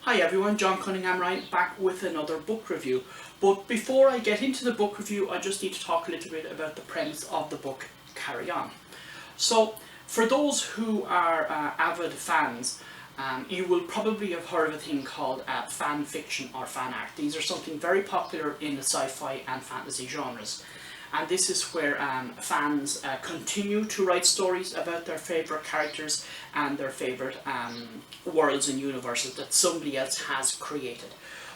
Hi everyone, John Cunningham-Ryan back with another book review. But before I get into the book review, I just need to talk a little bit about the premise of the book Carry On. So, for those who are avid fans, you will probably have heard of a thing called fan fiction or fan art. These are something very popular in the sci-fi and fantasy genres. And this is where fans continue to write stories about their favourite characters and their favourite worlds and universes that somebody else has created.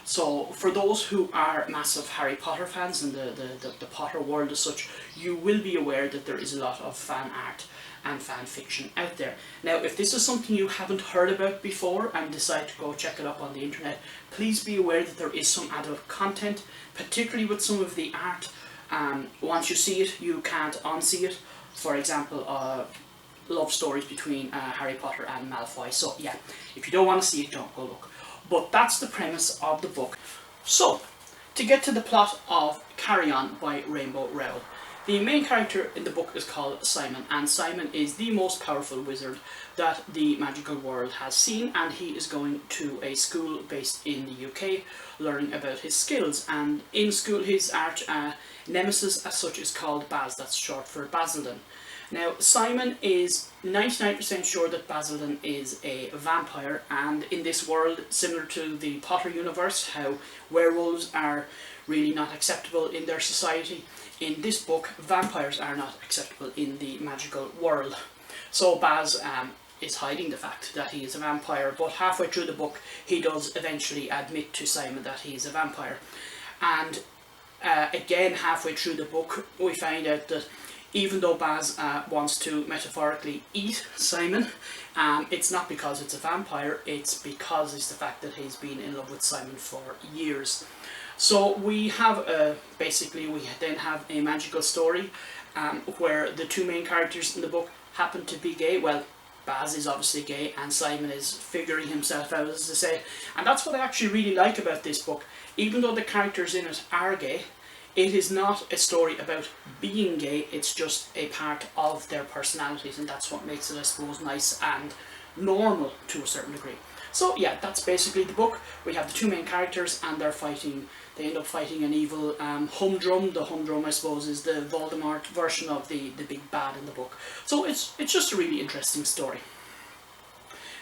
So for those who are massive Harry Potter fans and the Potter world as such, you will be aware that there is a lot of fan art and fan fiction out there. Now, if this is something you haven't heard about before and decide to go check it up on the internet, please be aware that there is some adult content, particularly with some of the art. Once you see it, you can't unsee it. For example, love stories between Harry Potter and Malfoy. So yeah, if you don't want to see it, don't go look. But that's the premise of the book. So, to get to the plot of Carry On by Rainbow Rowell. The main character in the book is called Simon, and Simon is the most powerful wizard that the magical world has seen, and he is going to a school based in the UK, learning about his skills. And in school, his arch nemesis as such is called Baz, that's short for Basildon. Now, Simon is 99% sure that Basildon is a vampire, and in this world, similar to the Potter universe, how werewolves are really not acceptable in their society, in this book, vampires are not acceptable in the magical world. So Baz is hiding the fact that he is a vampire, but halfway through the book, he does eventually admit to Simon that he is a vampire. And again, halfway through the book, we find out that even though Baz wants to metaphorically eat Simon, it's not because it's a vampire, it's because it's the fact that he's been in love with Simon for years. So we have basically we then have a magical story where the two main characters in the book happen to be gay. Well, Baz is obviously gay and Simon is figuring himself out, as they say. And that's what I actually really like about this book. Even though the characters in it are gay, it is not a story about being gay, it's just a part of their personalities, and that's what makes it, I suppose, nice and normal to a certain degree. So yeah, that's basically the book. We have the two main characters and they're fighting, they end up fighting an evil humdrum. The humdrum, I suppose, is the Voldemort version of the big bad in the book. So it's just a really interesting story.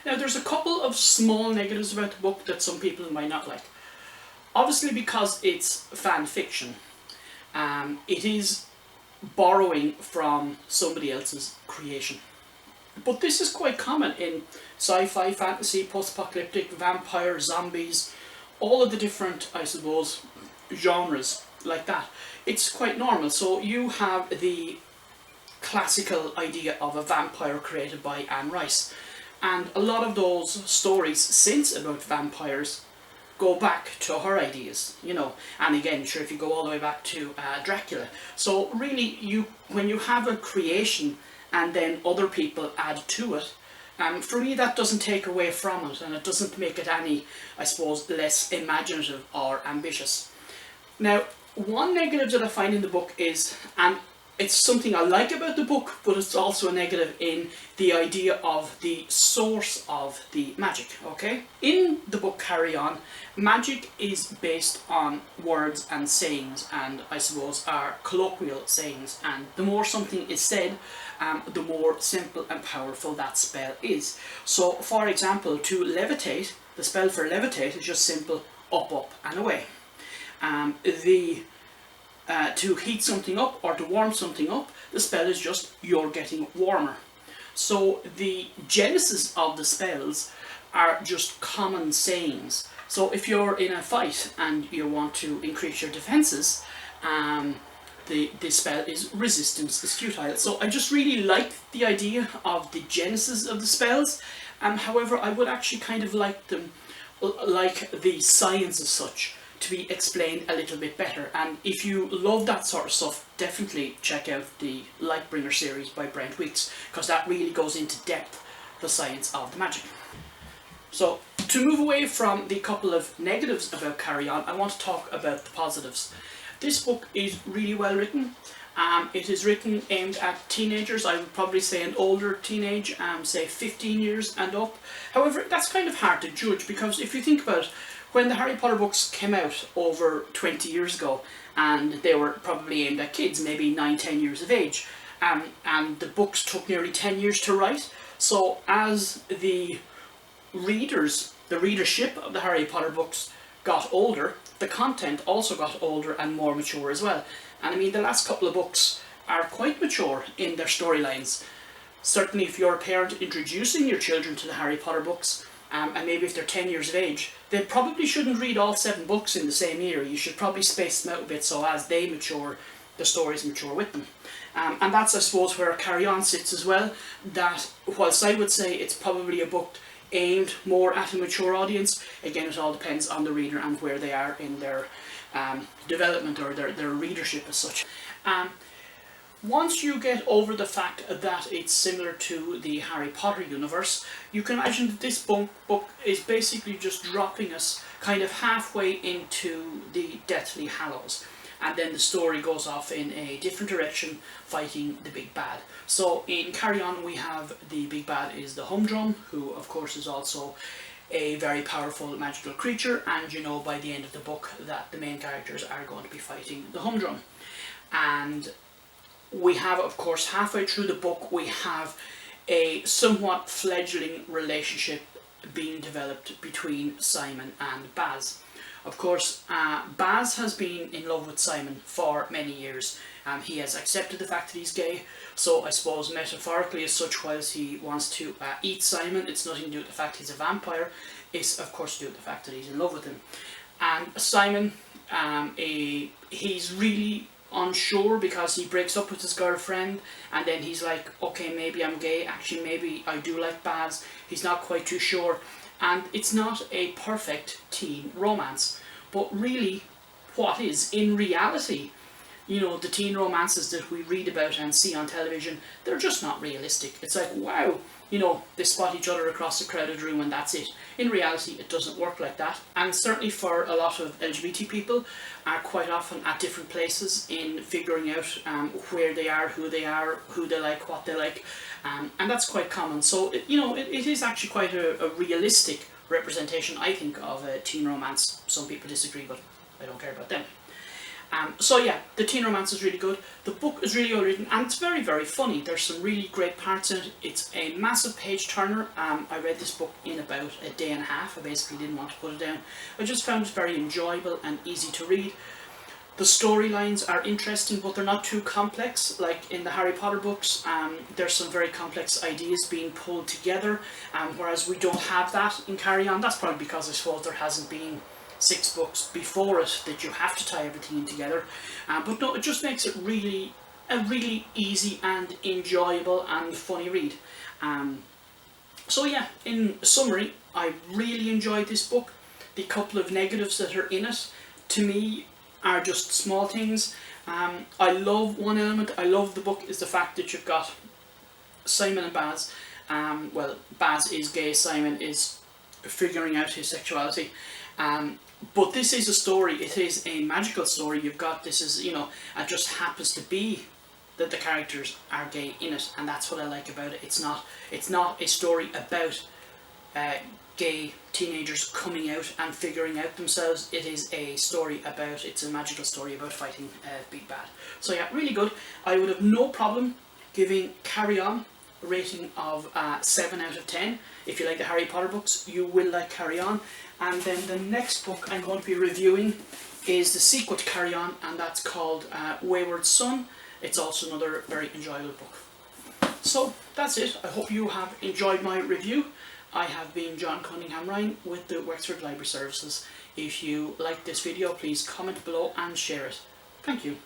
Now, there's a couple of small negatives about the book that some people might not like. Obviously, because it's fan fiction, it is borrowing from somebody else's creation. But this is quite common in sci-fi, fantasy, post-apocalyptic, vampire, zombies, all of the different, I suppose, genres like that. It's quite normal. So you have the classical idea of a vampire created by Anne Rice. And a lot of those stories since about vampires go back to her ideas, you know. And again, sure, if you go all the way back to Dracula. So really, when you have a creation and then other people add to it, for me that doesn't take away from it, and it doesn't make it any, I suppose, less imaginative or ambitious. Now, one negative that I find in the book is, and it's something I like about the book, but it's also a negative in the idea of the source of the magic, okay? In the book Carry On, magic is based on words and sayings, and I suppose are colloquial sayings, and the more something is said, the more simple and powerful that spell is. So, for example, to levitate, the spell for levitate is just simple up, up and away. To heat something up or to warm something up, the spell is just you're getting warmer. So the genesis of the spells are just common sayings. So if you're in a fight and you want to increase your defenses, the spell is resistance is futile. So I just really like the idea of the genesis of the spells. However, I would actually kind of like them, like the science as such, to be explained a little bit better. And if you love that sort of stuff, definitely check out the Lightbringer series by Brent Weeks, because that really goes into depth the science of the magic. So to move away from the couple of negatives about Carry On, I want to talk about the positives. This book is really well written. It is written aimed at teenagers. I would probably say an older teenage, say 15 years and up. However, that's kind of hard to judge, because if you think about it, when the Harry Potter books came out over 20 years ago, and they were probably aimed at kids, maybe 9-10 years of age, and the books took nearly 10 years to write. So as the readership of the Harry Potter books got older, the content also got older and more mature as well. And I mean, the last couple of books are quite mature in their storylines. Certainly if you're a parent introducing your children to the Harry Potter books, and maybe if they're 10 years of age, they probably shouldn't read all 7 books in the same year. You should probably space them out a bit, so as they mature, the stories mature with them. And that's, I suppose, where Carry On sits as well, that whilst I would say it's probably a book aimed more at a mature audience, again, it all depends on the reader and where they are in their development, or their readership as such. Once you get over the fact that it's similar to the Harry Potter universe, you can imagine that this book is basically just dropping us kind of halfway into the Deathly Hallows, and then the story goes off in a different direction, fighting the big bad. So in Carry On, we have the big bad is the Humdrum, who of course is also a very powerful magical creature, and you know by the end of the book that the main characters are going to be fighting the Humdrum. And we have, of course, halfway through the book, we have a somewhat fledgling relationship being developed between Simon and Baz. Of course, Baz has been in love with Simon for many years. He has accepted the fact that he's gay, so I suppose metaphorically as such, whilst he wants to eat Simon, it's nothing to do with the fact he's a vampire. It's of course to do with the fact that he's in love with him. And Simon, he's really unsure because he breaks up with his girlfriend, and then he's like, okay, maybe I'm gay, actually maybe I do like Baz. He's not quite too sure, and it's not a perfect teen romance. But really, what is in reality, you know, the teen romances that we read about and see on television, they're just not realistic. It's like, wow, you know, they spot each other across a crowded room and that's it. In reality, it doesn't work like that. And certainly for a lot of LGBT people, are quite often at different places in figuring out where they are, who they like, what they like, and that's quite common. So, it is actually quite a realistic representation, I think, of a teen romance. Some people disagree, but I don't care about them. So yeah, the teen romance is really good. The book is really well written, and it's very, very funny. There's some really great parts in it. It's a massive page turner. I read this book in about a day and a half. I basically didn't want to put it down. I just found it very enjoyable and easy to read. The storylines are interesting, but they're not too complex. Like in the Harry Potter books, there's some very complex ideas being pulled together, whereas we don't have that in Carry On. That's probably because I suppose there hasn't been 6 books before it that you have to tie everything in together. But no, it just makes it a really easy and enjoyable and funny read. So yeah, in summary, I really enjoyed this book. The couple of negatives that are in it, to me, are just small things. I love one element, I love the book, is the fact that you've got Simon and Baz. Well, Baz is gay, Simon is figuring out his sexuality. But this is a story, it is a magical story. You've got, this is, you know, it just happens to be that the characters are gay in it, and that's what I like about it. It's not a story about gay teenagers coming out and figuring out themselves. It is a story about, it's a magical story about fighting big bad. So yeah, really good. I would have no problem giving Carry On a rating of 7 out of 10. If you like the Harry Potter books, you will like Carry On. And then the next book I'm going to be reviewing is the sequel to Carry On, and that's called Wayward Son. It's also another very enjoyable book. So that's it. I hope you have enjoyed my review. I have been John Cunningham-Ryan with the Wexford Library Services. If you like this video, please comment below and share it. Thank you.